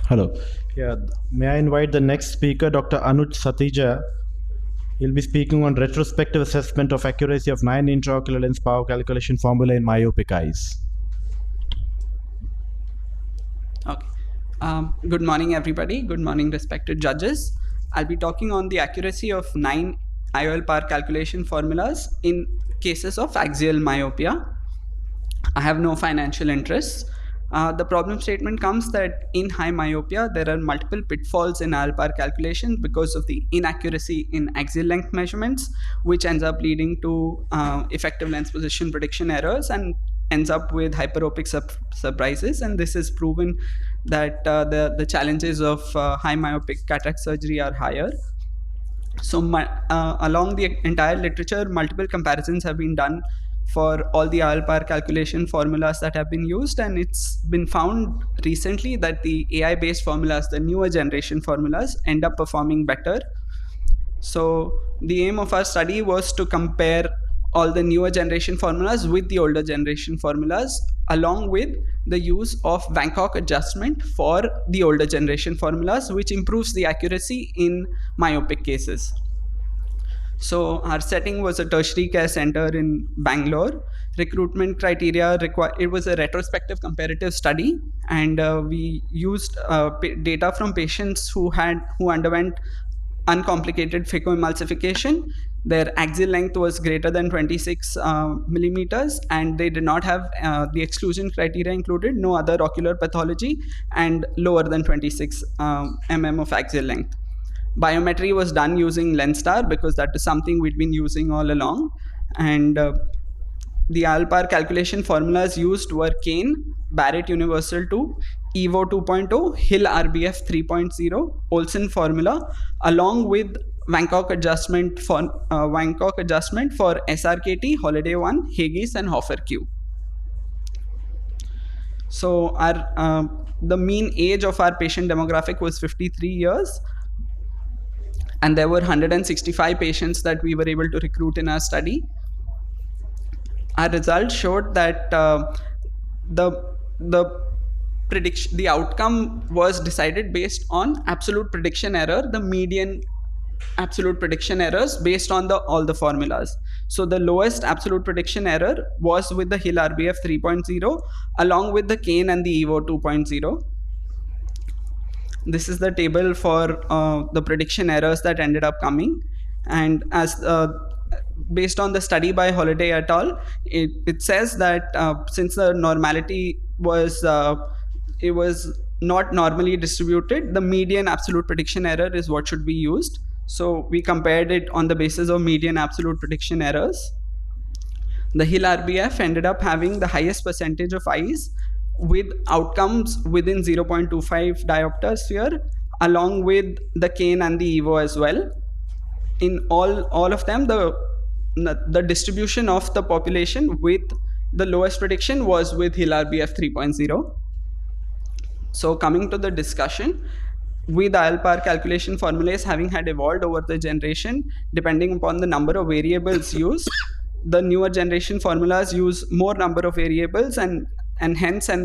Hello. Yeah, may I invite the next speaker, Dr. Anuj Satija. He'll be speaking on retrospective assessment of accuracy of 9 intraocular lens power calculation formula in myopic eyes. Okay. Good morning, everybody. Good morning, respected judges. I'll be talking on the accuracy of 9 IOL power calculation formulas in cases of axial myopia. I have no financial interests. The problem statement comes that in high myopia, there are multiple pitfalls in IOL power calculation because of the inaccuracy in axial length measurements, which ends up leading to effective lens position prediction errors and ends up with hyperopic surprises. And this is proven that the challenges of high myopic cataract surgery are higher. So along the entire literature, multiple comparisons have been done for all the IOL power calculation formulas that have been used, and it's been found recently that the AI-based formulas, the newer generation formulas, end up performing better. So the aim of our study was to compare all the newer generation formulas with the older generation formulas, along with the use of Bangkok adjustment for the older generation formulas, which improves the accuracy in myopic cases. So our setting was a tertiary care center in Bangalore. Recruitment criteria it was a retrospective comparative study, and we used data from patients who underwent uncomplicated phacoemulsification. Their axial length was greater than 26 millimeters, and they did not have the exclusion criteria included, no other ocular pathology, and lower than 26 mm of axial length. Biometry was done using LensStar because that is something we'd been using all along. And the IOL power calculation formulas used were Kane, Barrett Universal 2, EVO 2.0, Hill RBF 3.0, Olsen formula, along with Bangkok adjustment for SRKT, Holiday 1, Haggis, and Hoffer Q. So the mean age of our patient demographic was 53 years. And there were 165 patients that we were able to recruit in our study. Our results showed that the outcome was decided based on absolute prediction error, the median absolute prediction errors based on all the formulas. So the lowest absolute prediction error was with the Hill RBF 3.0, along with the Kane and the EVO 2.0. This is the table for the prediction errors that ended up coming. And as based on the study by Holiday et al., it says that since the normality was it was not normally distributed, the median absolute prediction error is what should be used. So we compared it on the basis of median absolute prediction errors. The Hill RBF ended up having the highest percentage of eyes with outcomes within 0.25 diopter sphere, along with the Kane and the EVO as well. In all of them, the distribution of the population with the lowest prediction was with Hill RBF 3.0. So coming to the discussion, with IOL power calculation formulas having had evolved over the generation, depending upon the number of variables used, the newer generation formulas use more number of variables, and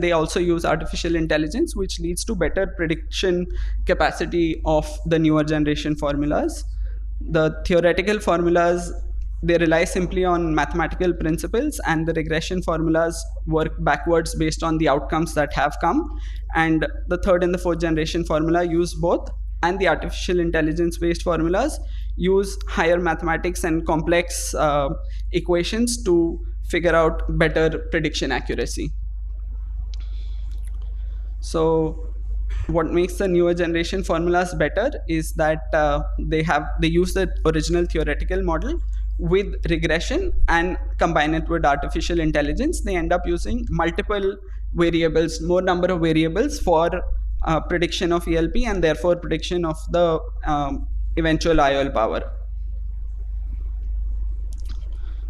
they also use artificial intelligence, which leads to better prediction capacity of the newer generation formulas. The theoretical formulas, they rely simply on mathematical principles, and the regression formulas work backwards based on the outcomes that have come. And the third and the fourth generation formula use both, and the artificial intelligence based formulas use higher mathematics and complex equations to figure out better prediction accuracy. So what makes the newer generation formulas better is that they use the original theoretical model with regression and combine it with artificial intelligence. They end up using multiple variables, more number of variables for prediction of ELP, and therefore prediction of the eventual IOL power.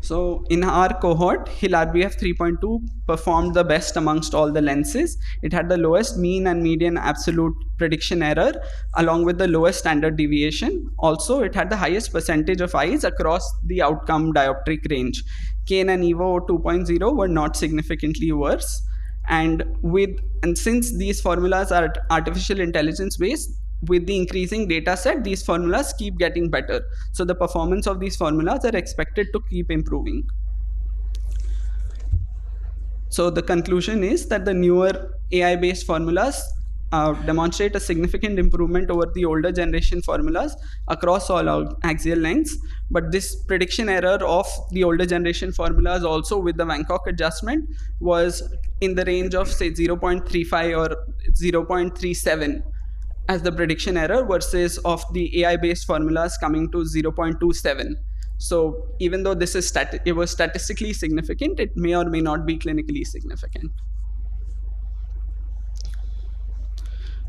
So in our cohort, Hill RBF 3.2 performed the best amongst all the lenses. It had the lowest mean and median absolute prediction error, along with the lowest standard deviation. Also, it had the highest percentage of eyes across the outcome dioptric range. Kane and EVO 2.0 were not significantly worse. And since these formulas are artificial intelligence based, with the increasing data set, these formulas keep getting better. So the performance of these formulas are expected to keep improving. So the conclusion is that the newer AI-based formulas demonstrate a significant improvement over the older generation formulas across all axial lengths. But this prediction error of the older generation formulas, also with the Bangkok adjustment, was in the range of say 0.35 or 0.37 as the prediction error, versus of the AI-based formulas coming to 0.27. So even though this is it was statistically significant, it may or may not be clinically significant.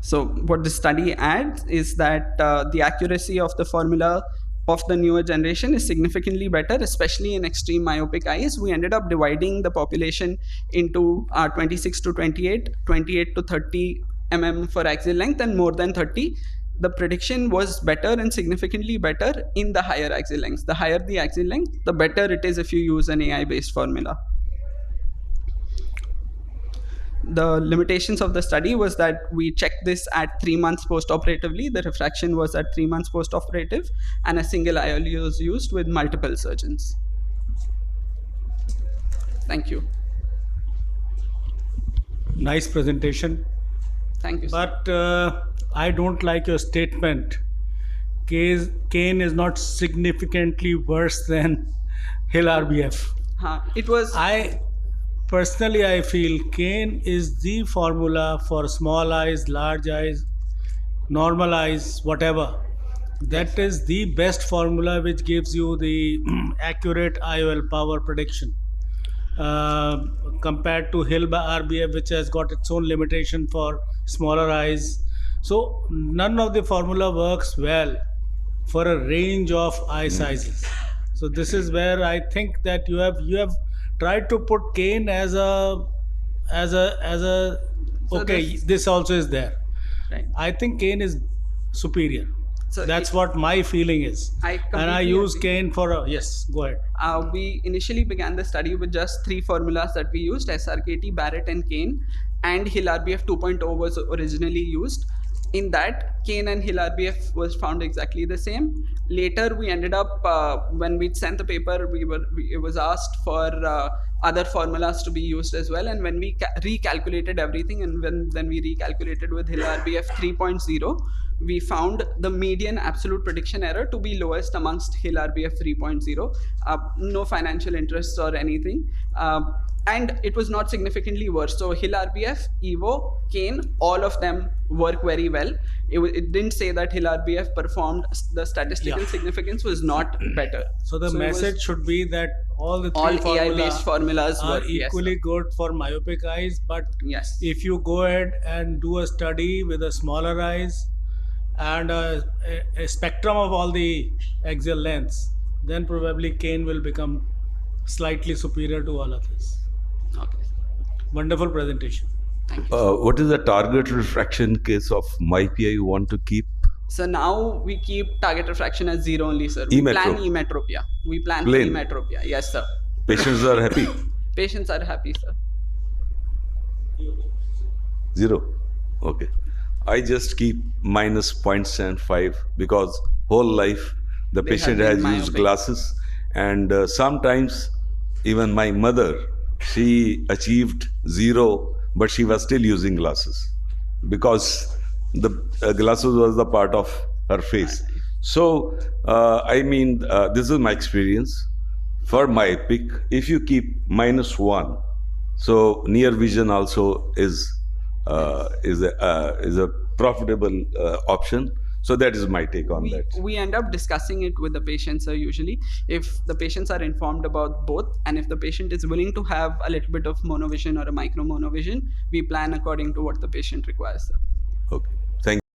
So what the study adds is that the accuracy of the formula of the newer generation is significantly better, especially in extreme myopic eyes. We ended up dividing the population into 26 to 28, 28 to 30 mm for axial length, and more than 30. The prediction was better and significantly better in the higher axial lengths. The higher the axial length, the better it is if you use an AI-based formula. The limitations of the study was that we checked this at 3 months post-operatively. The refraction was at 3 months post-operative, and a single IOL was used with multiple surgeons. Thank you. Nice presentation. Thank you, sir. But I don't like your statement. Cane is not significantly worse than Hill RBF. It was. Personally, I feel cane is the formula for small eyes, large eyes, normal eyes, whatever. That is the best formula which gives you the accurate IOL power prediction. Compared to Hill RBF, which has got its own limitation for smaller eyes. So none of the formula works well for a range of eye sizes. So this is where I think that you have tried to put cane as a okay, this also is there. Right. I think cane is superior. So that's what my feeling is. And I use cane for yes, go ahead. We initially began the study with just 3 formulas that we used: SRKT, Barrett, and Kane. And Hill RBF 2.0 was originally used. In that, Kane and Hill RBF was found exactly the same. Later, we ended up, when we sent the paper, it was asked for other formulas to be used as well. And when we recalculated everything, and then we recalculated with Hill RBF 3.0, we found the median absolute prediction error to be lowest amongst Hill RBF 3.0. No financial interests or anything. And it was not significantly worse. So Hill RBF, Evo, Kane, all of them work very well. It didn't say that Hill RBF performed, the statistical significance was not better. So the message should be that all the three AI-based formulas are equally good for myopic eyes. But if you go ahead and do a study with a smaller eyes and a spectrum of all the axial lengths, then probably Kane will become slightly superior to all others. Okay. Wonderful presentation. Thank you. What is the target refraction case of myopia you want to keep? So now we keep target refraction as 0 only, sir. We plan emetropia. We plan emetropia. Yes, sir. Patients are happy? Patients are happy, sir. 0. Okay. I just keep minus 0.75 because whole life the patient has used glasses, and sometimes even my mother, she achieved 0, but she was still using glasses because the glasses was the part of her face. So this is my experience. For myopic, if you keep -1, so near vision also is a profitable option. So that is my take on that. We end up discussing it with the patients, usually. If the patients are informed about both, and if the patient is willing to have a little bit of monovision or a micro monovision, we plan according to what the patient requires, sir. Okay.